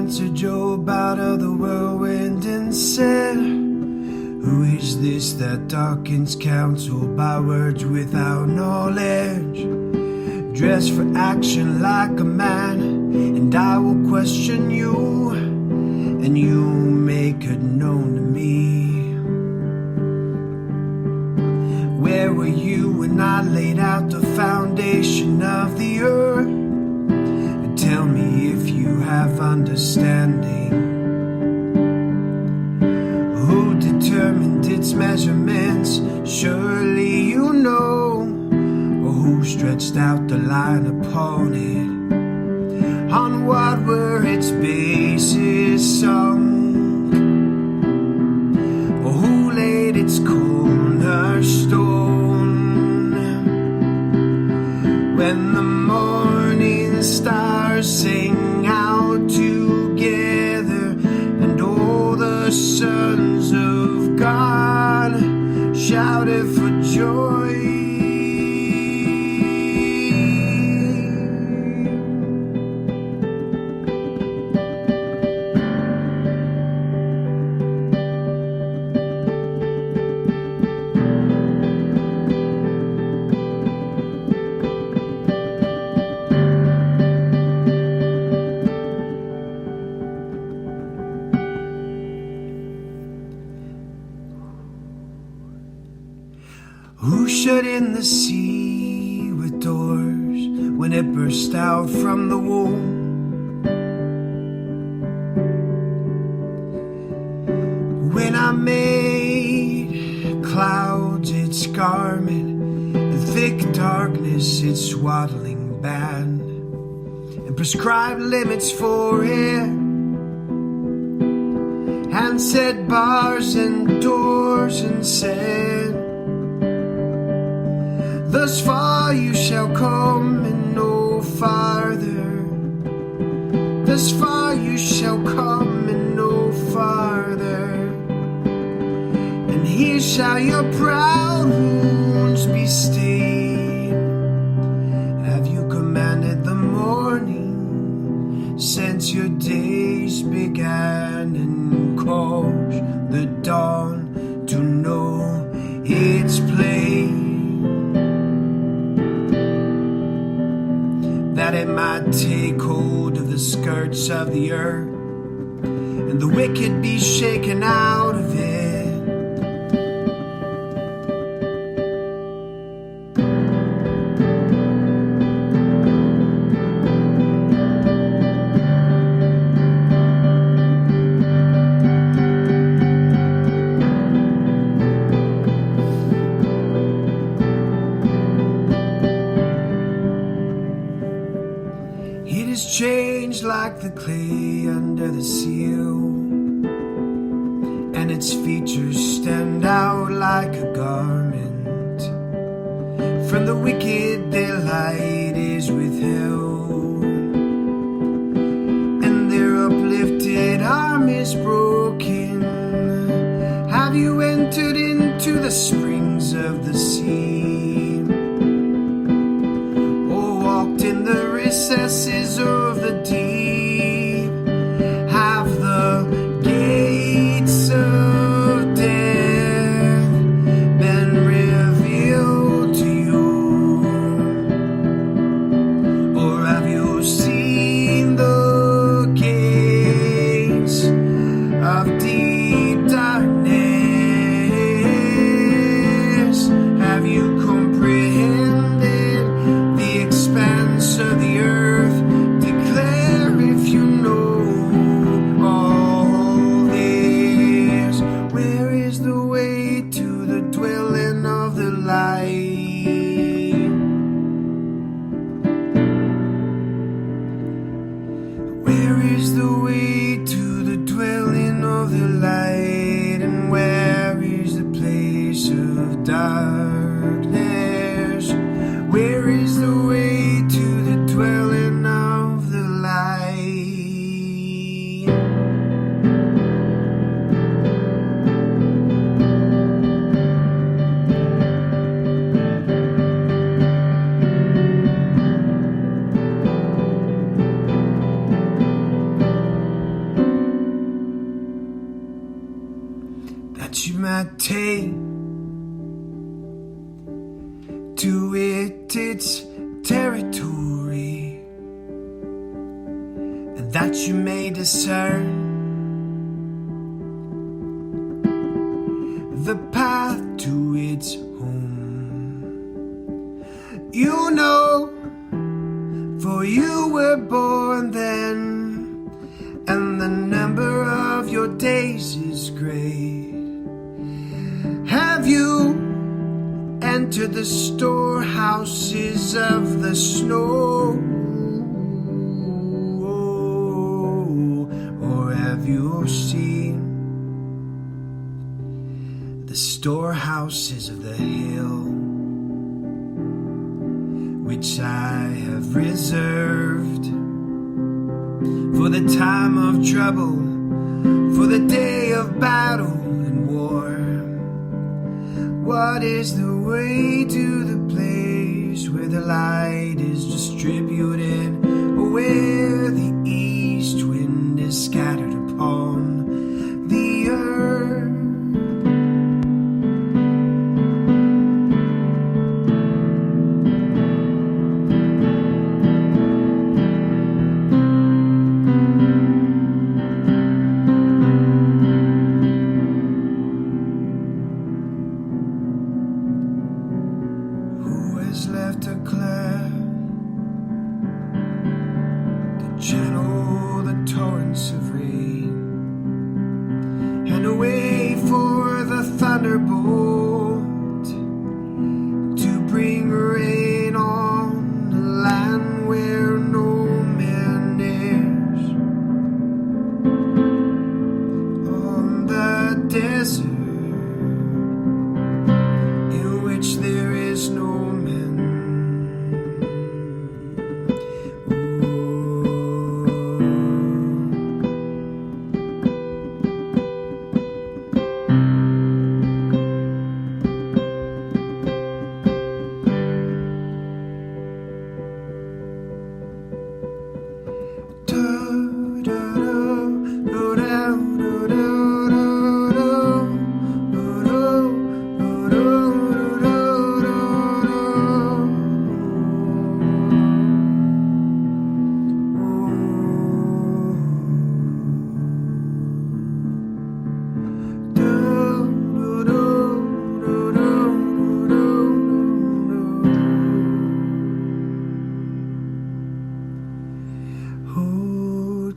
answered Job out of the whirlwind and said, who is this that darkens counsel by words without knowledge? Dress for action like a man, and I will question you, and you make it known to me. Where were you when I laid out the foundation of the earth? And tell me if you have understanding. Who determined its measurements? Surely you know. Or who stretched out the line upon it? On what were its bases sunk? Or who laid its cornerstone? When the morning stars sing out together, and all the sons of God shouted for joy. Who shut in the sea with doors when it burst out from the womb? When I made clouds its garment, and thick darkness its swaddling band, and prescribed limits for air, and set bars and doors, and said, thus far you shall come and no farther. Thus far you shall come and no farther. And here shall your proud wounds be stayed. Have you commanded the morning since your days began, and caused the dawn to know its place? That it might take hold of the skirts of the earth, and the wicked be shaken out of it. It is changed like the clay under the seal, and its features stand out like a garment. From the wicked their light is withheld, and their uplifted arm is broken. Have you entered into the springs of the sea, or walked in the recesses of the deep? Have the gates of death been revealed to you, or have you seen the gates of deep darkness? Have you comprehended the expanse of the earth? Declare take to it its territory, and that you may discern the path to its home. You know, for you were born then, and the number of your days is great. Have you entered the storehouses of the snow? Or have you seen the storehouses of the hill, which I have reserved for the time of trouble, for the day of battle and war? What is the way to the place where the light is distributed, or where the east wind is scattered upon the earth? Left to clear, to channel the torrents of rain, and to wait for the thunderbolt to bring rain on the land where no man is, on the desert in which there is no man.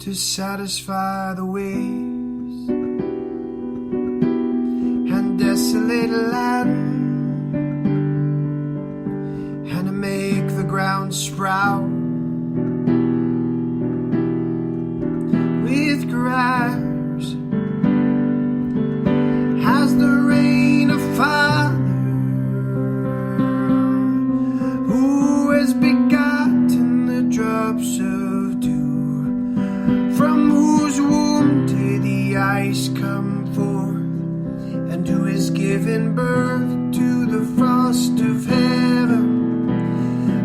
To satisfy the waves and desolate land, and to make the ground sprout with grass, has the rain of Father who has begotten the drops of dew, from whose womb did the ice come forth, and who has given birth to the frost of heaven.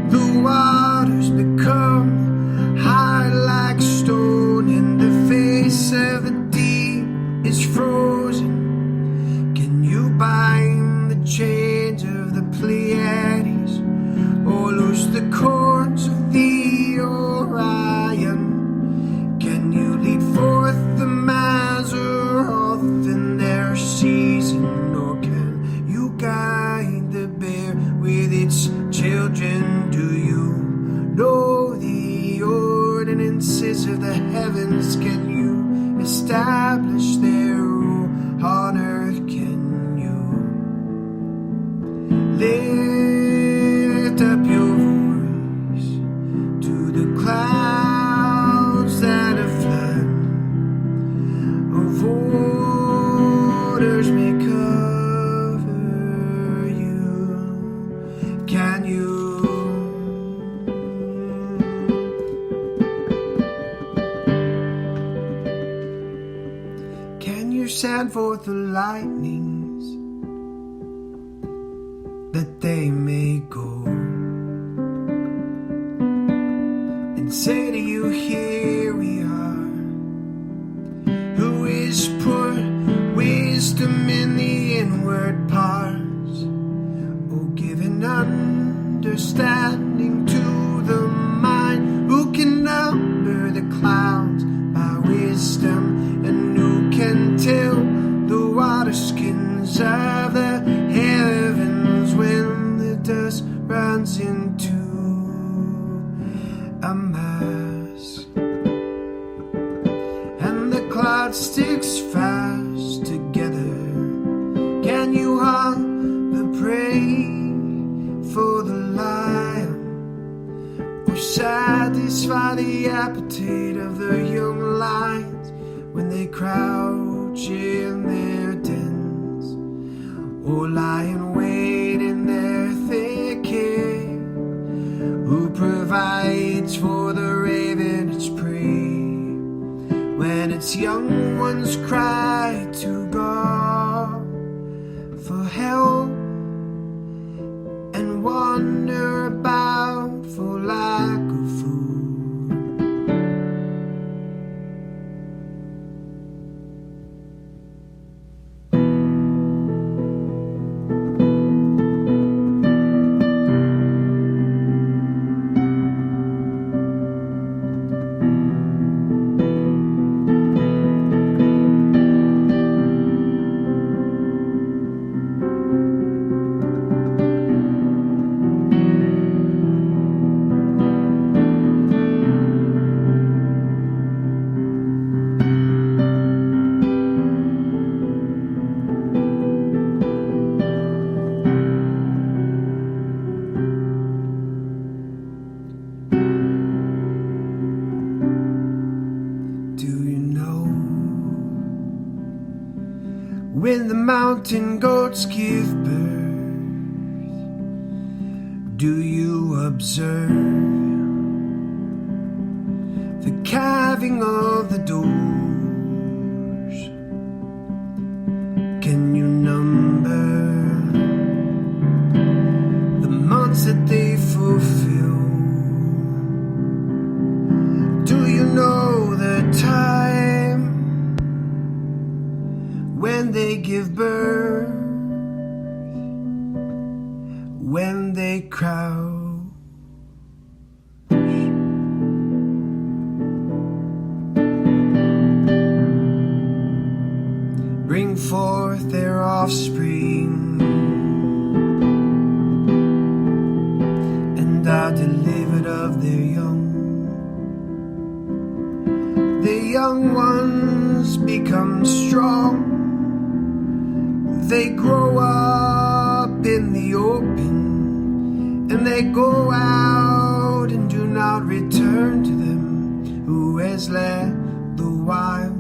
The waters become high like stone, and the face of the deep is frozen. Can you bind the chains of the Pleiades, or loose the cords of the Orion? Can you lead forth the Mazzaroth in their season, or can you guide the bear with its children? Do you know the ordinances of the heavens? Can you establish their rule on earth? Can you lift up your voice to the clouds that have fled, of waters may cover you? Can you send forth the lightnings that they may go and say to you, here we are? Who is put wisdom in the inward understanding to the mind, who can number the clouds by wisdom, and who can tell the water skins of the heavens when the dust runs into a mass, and the cloud sticks fast together. Can you hunger pray for the lion, or satisfy the appetite of the young lions when they crouch in their dens, or lie in wait in their thicket? Who provides for the raven its prey when its young ones cry to God for help, and wander about for lack of food? When the mountain goats give birth, do you observe the calving of the doors? Can you number the months that they fulfill? Do you know the time when they give birth, when they crouch? Bring forth their offspring, and are delivered of their young. The young ones become strong, they grow up in the open, and they go out and do not return to them. Who has let the wild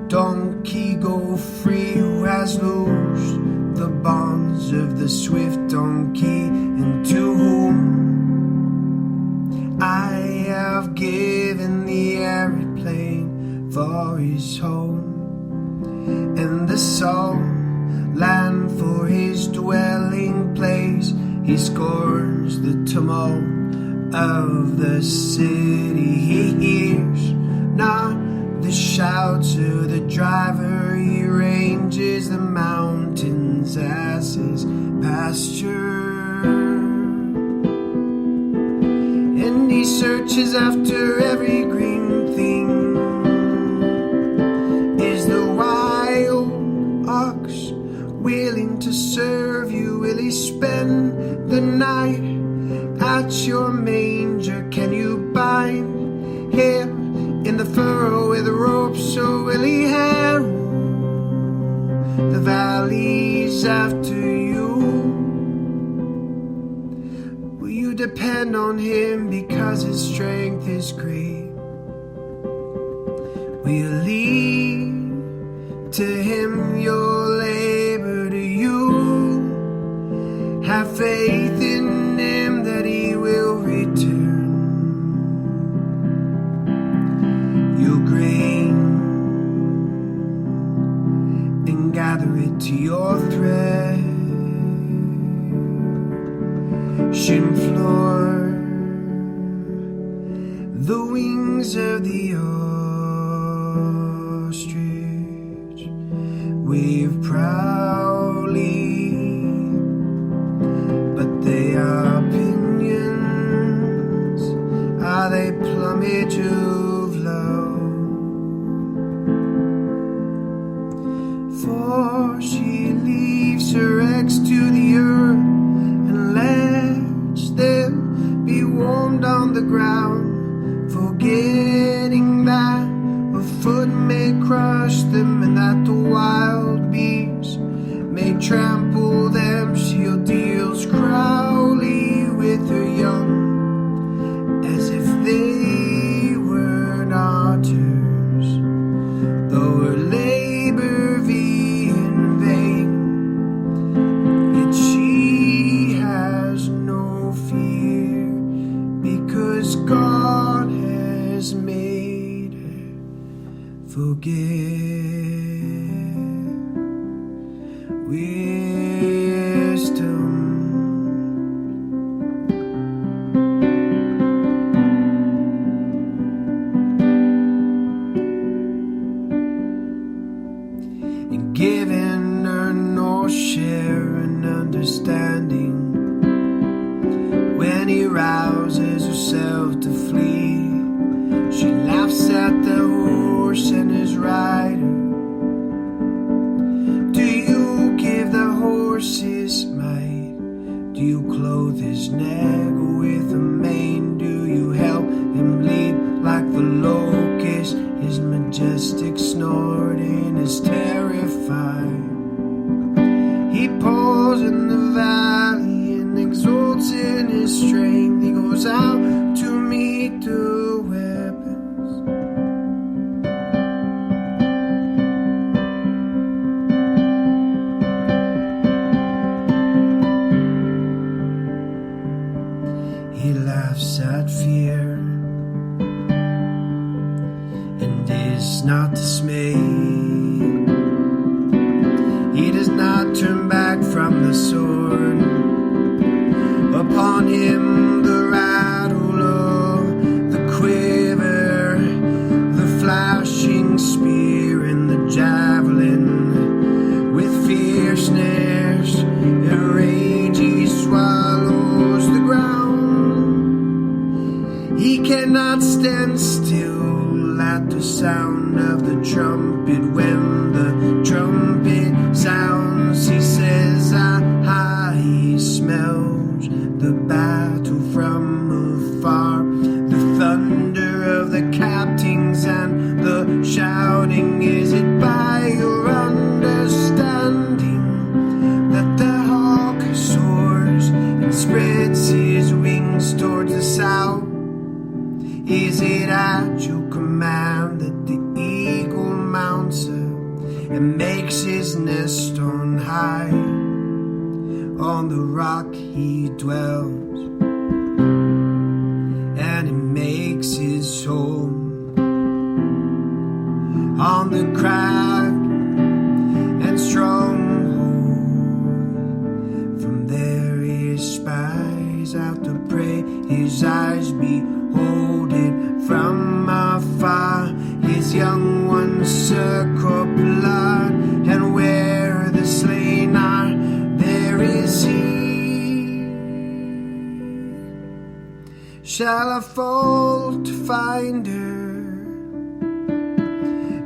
donkey go free? Who has loosed the bonds of the swift donkey? And to whom I have given the arid plain for his home, and the salt land for his dwelling place. He scorns the tumult of the city. He hears not the shouts of the driver. He ranges the mountains as his pasture, and he searches after every green thing. Is the wild ox willing to serve you? Will he spend the night at your manger? Can you bind him in the furrow with ropes, or will he harrow the valleys after you? Will you depend on him because his strength is great? Will you lead to him your labor? Do you have faith in him that he will return your grain and gather it to your threshing floor? The wings of the ostrich wave proudly, but they are pinions by the plumage of love. For she leaves her eggs to the earth and lets them be warmed on the ground, forgetting that a foot may crush them and that the wild beasts may trample them. She deals Crowley with her young as if they were not hers, though her labor be in vain, yet she has no fear, because God has made her forget. Wisdom. And giving her no share in understanding, when he rouses herself to flee, she laughs at the horse and his rider. Do you give the horse his might? Do you clothe his neck with a mane? Do you help him leap like the locust? His majestic snorting is terrified. He paws in the valley and exults in his strength. He goes out to meet the weapons. He laughs at fear and is not dismayed. He does not turn back from the sword. Upon him the rattle of the quiver, the flashing spear and the javelin. With fierceness and rage he swallows the ground. He cannot stand still at the sound of the trumpet. When the trumpet sounds, he says, ah, he smells the battle from afar, the thunder of the captains and the shouting. Is it by your understanding that the hawk soars and spreads his wings towards the south? Is it at your command that the eagle mounts up and makes his nest on high? On the rock he dwells, and he makes his home on the crag and stronghold. From there he spies out the prey, his eyes behold it from afar. His young ones circle blood, and where the slain are, there is he. Shall I fall to find her?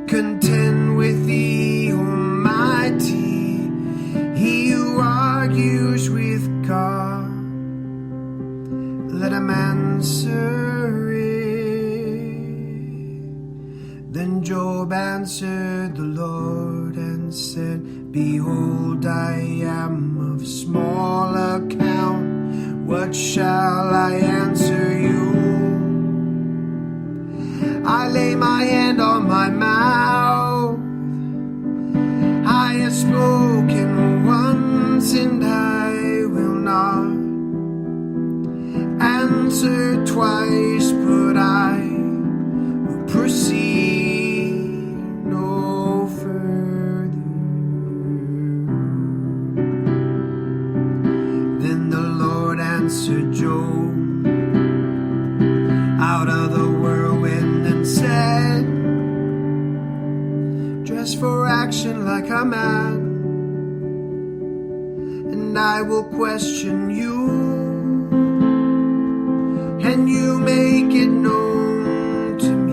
Contend with the Almighty, he who argues with God. Let him answer it. Then Job answered the Lord and said, behold, I am of small account. What shall I answer you? I lay my hand on my mouth. I have spoken once and I will not answer twice, but I will proceed no further. Then the Lord answered Job out of the whirlwind and said, dress for action like a man, and I will question you. Can you make it known to me?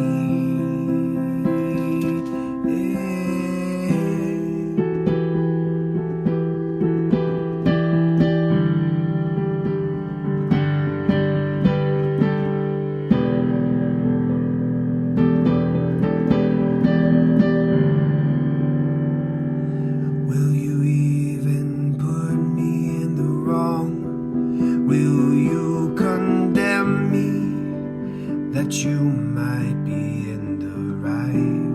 Will you even put me in the wrong? Will you condemn me that you might be in the right?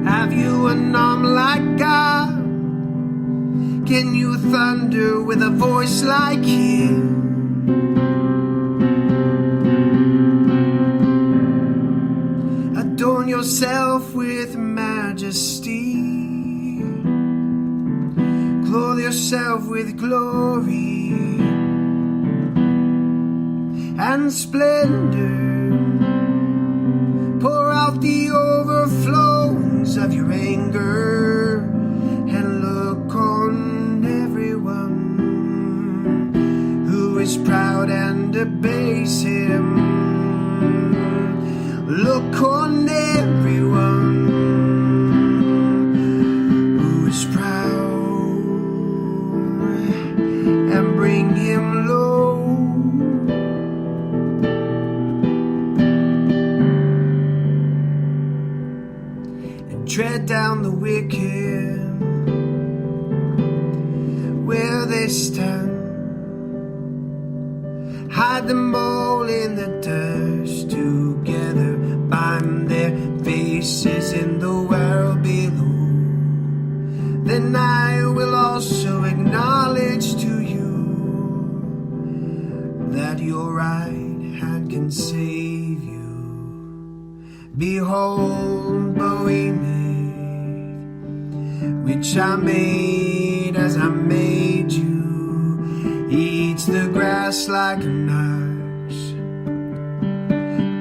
Have you an arm like God? Can you thunder with a voice like Him? Adorn yourself with majesty, clothe yourself with glory and splendor. Pour out the overflows of your anger and look on everyone who is proud and abase Him. Look on everyone who is proud and bring Him low. And tread down the wicked where they stand. Hide them all in the dust together. Bind their faces in the world below. Then I will also acknowledge to you that your right hand can save you. Behold, Bohemond, which I made as I made you, eats the grass like an ox.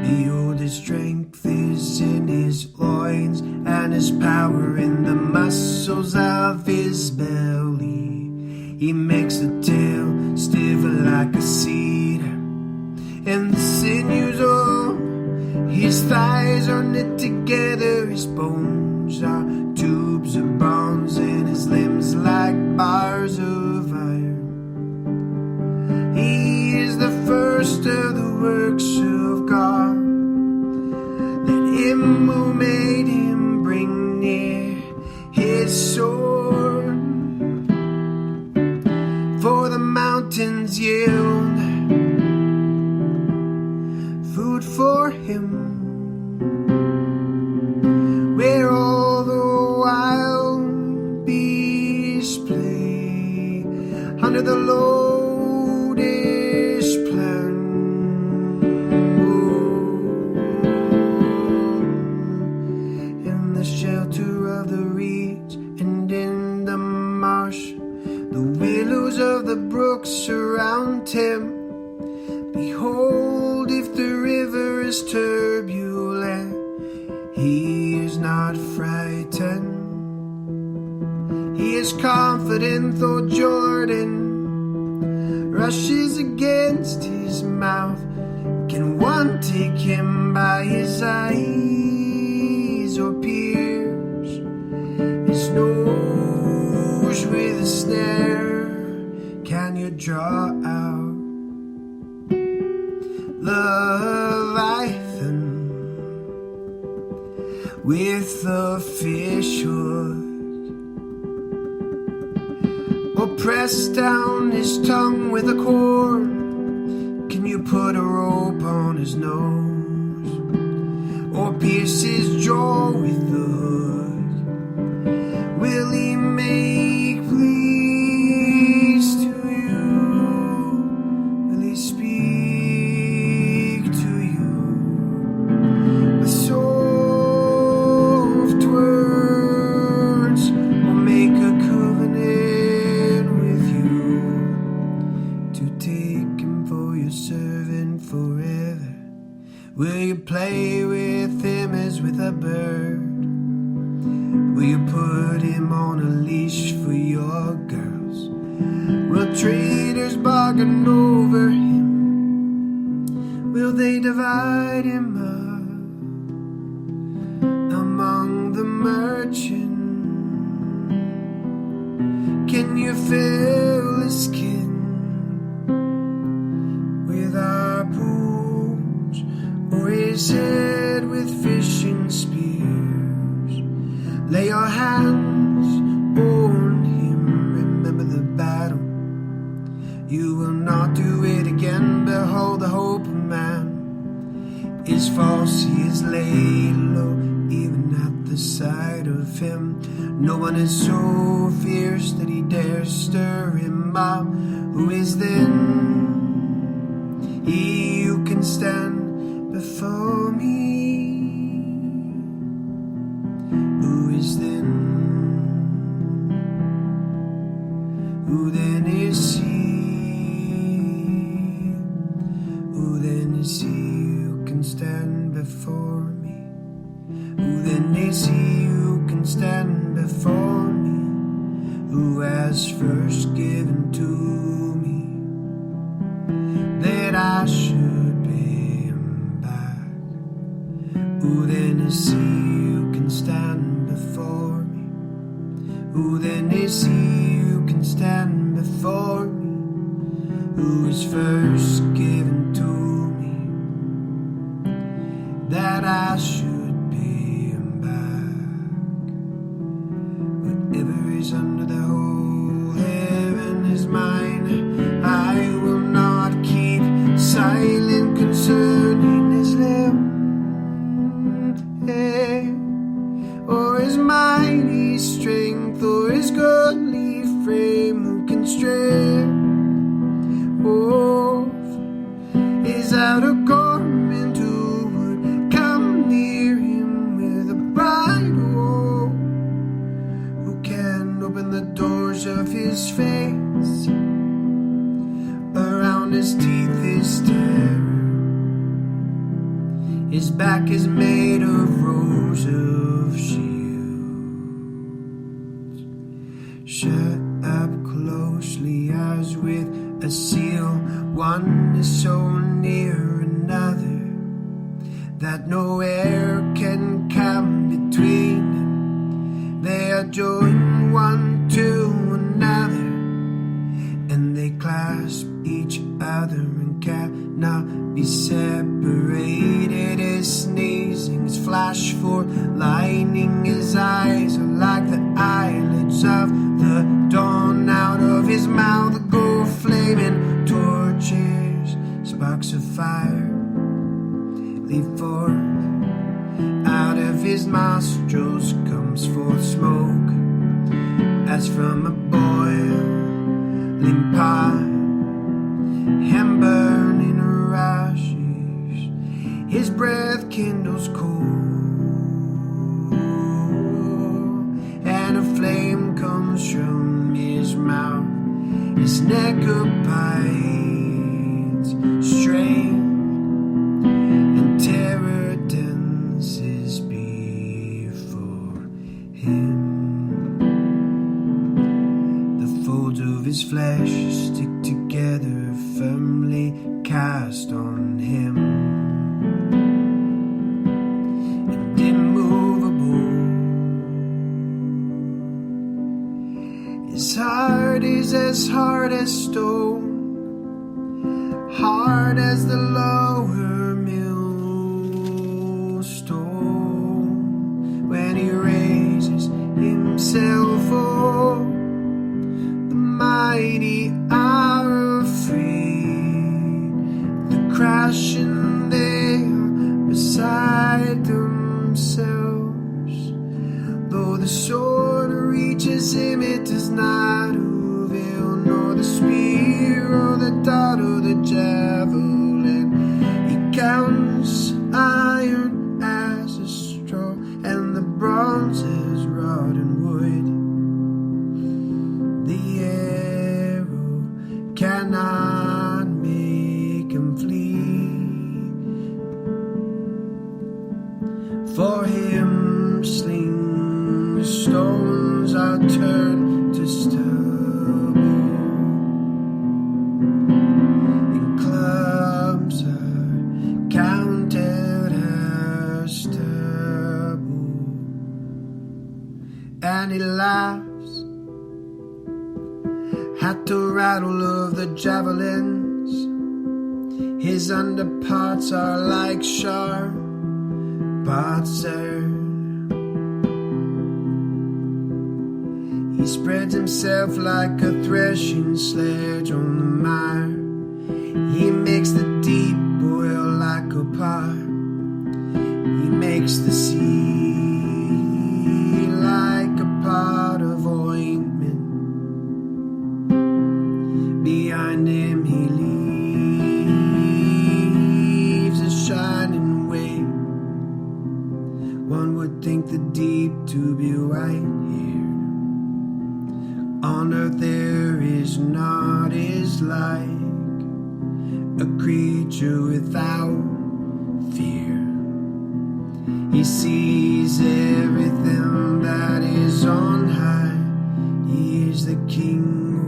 Behold, his strength is in his loins, and his power in the muscles of his belly. He makes the tail stiff like a cedar, and the sinews of his thighs are knit together. His bones are tubes of bronze, and his limbs like bars of iron. He is the first of the works of God. Let him who made him bring near his sword. For the mountains yield food for him, where all the wild beasts play under the lotus plant. In the shelter of the reeds and in the marsh, the willows of the brook surround him. Behold, if the river is turbulent, he is not frightened. He is confident though Jordan rushes against his mouth. Can one take him by his eyes or pierce his nose with a snare? Can you draw out Leviathan with a fish hook, or press down his tongue with a cord? Can you put a rope on his nose, or pierce his jaw with the hook? Will he make pleas to you? Will he speak to you with soft words, or make a covenant with you to take him for your servant forever? Will you play with him as with a bird? Will you put him on a leash for your girls? Will traders bargain over him Will they divide him up among the merchants? Can you fill his skin with harpoons, or his head with fishing spears? Lay your hands on him, remember the battle. You will not do it again. Behold, the hope of man is false, he is laid low, even at the sight of him. No one is so fierce that he dares stir him up. Who is then he who can stand before me? Who is then? Who then is he? Who then is he who can stand before me? Who then is he who can stand before me? Who has first given to me that I should pay him back? Who then is he who can stand before me? Who then is he who can stand before me? Who is first given to me that I should pay him back? Whatever is under the whole heaven is mine. I will not keep silent concerning his limb, or his mighty strength, or his godly frame. Who can stray is out a garment? Who would come near him with a bridle? Who can open the doors of his face? Around his teeth is terror. His back is made of rows of shields. Shut up closely as with a seal. One is so near another that no air can come between them. They are joined one to another, and they clasp each other and cannot be separated. His sneezing is flash for lightning. His eyes are like the eyelids of the dawn. Out of his mouth go flaming torches. Sparks of fire leap forth. Out of his nostrils comes forth smoke, as from a boiling pot, and burning ashes. His breath kindles cold, and a flame comes from his mouth. His neck abides straight, and terror dances before him. The folds of his flesh stick together, firmly cast on him, and immovable. His heart is as hard as stone, hard as the lower millstone. When he raises himself, oh, the mighty are afraid. The crashing there beside themselves. Though the sword reaches him, it does not avail, nor the spear or the dart or the javelin. He counts iron as a straw, and the bronze as rotten wood. The arrow cannot make him flee. For him, slings, stones are turned to and he laughs at the rattle of the javelins. His underparts are like sharp parts there. He spreads himself like a threshing sledge on the mire. He makes the deep boil like a pot. He makes the sea like a pot of ointment. Behind him he leaves a shining way. One would think the deep to be right here. On earth there is not his like, a creature without fear. He sees everything that is on high. He is the king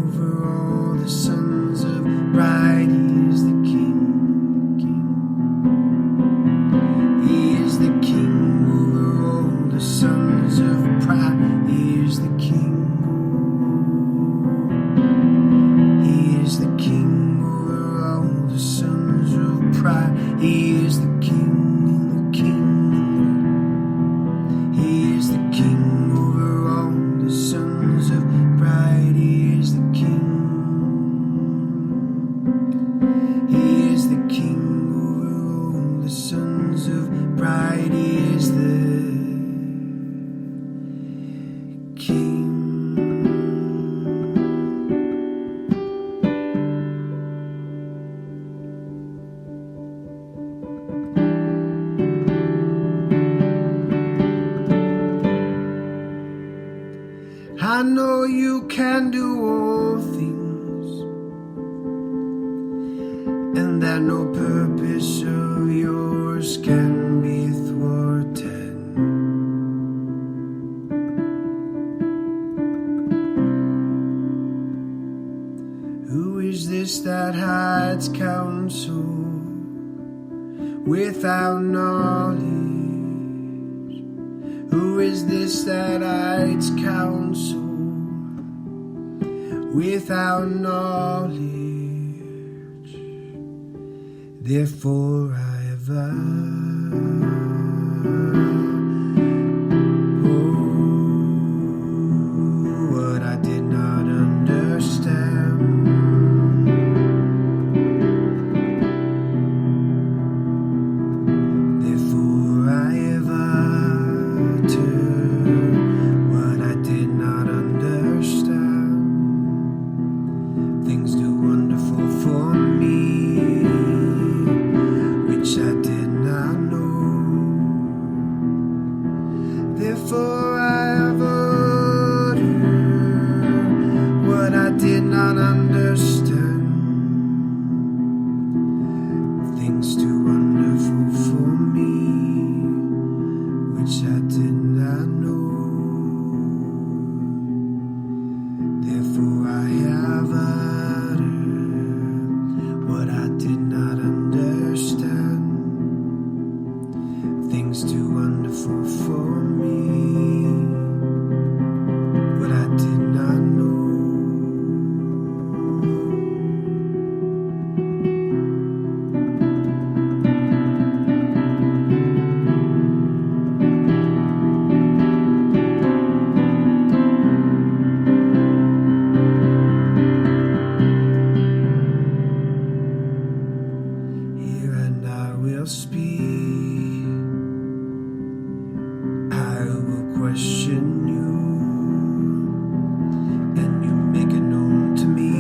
over all the sons of pride. He is the king, He is the king over all the sons of pride. He is the king. He is the king, the king. He is the king over all the sons of pride. He is the king. He is the king over all the sons of pride. He is the king. I know you can do all things, and that no purpose of yours can be thwarted. Who is this that hides counsel without knowledge? Who is this that hides counsel without knowledge? Therefore I have what I did not understand. Therefore I have what I did not understand. Things do wonderful for me, which I did not know. Therefore I have uttered what I did not understand. Things too wonderful for me, which I did not know. Therefore I have uttered what I did not understand. Things too wonderful for me, what I did not know. Speak, I will question you, and you make it known to me.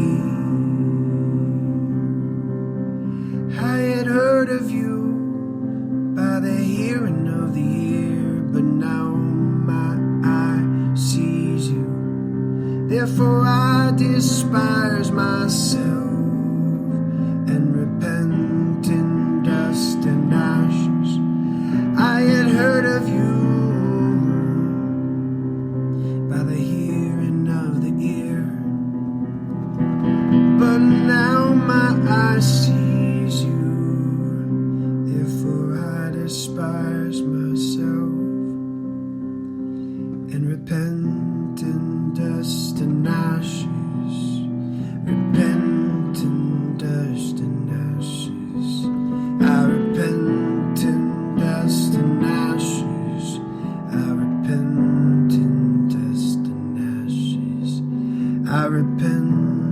I had heard of you by the hearing of the ear, but now my eye sees you. Therefore I despise myself and repent in dust and ashes. I had heard of you by the hearing of the ear, but now my eye sees you. Therefore I despise myself and repent I repent.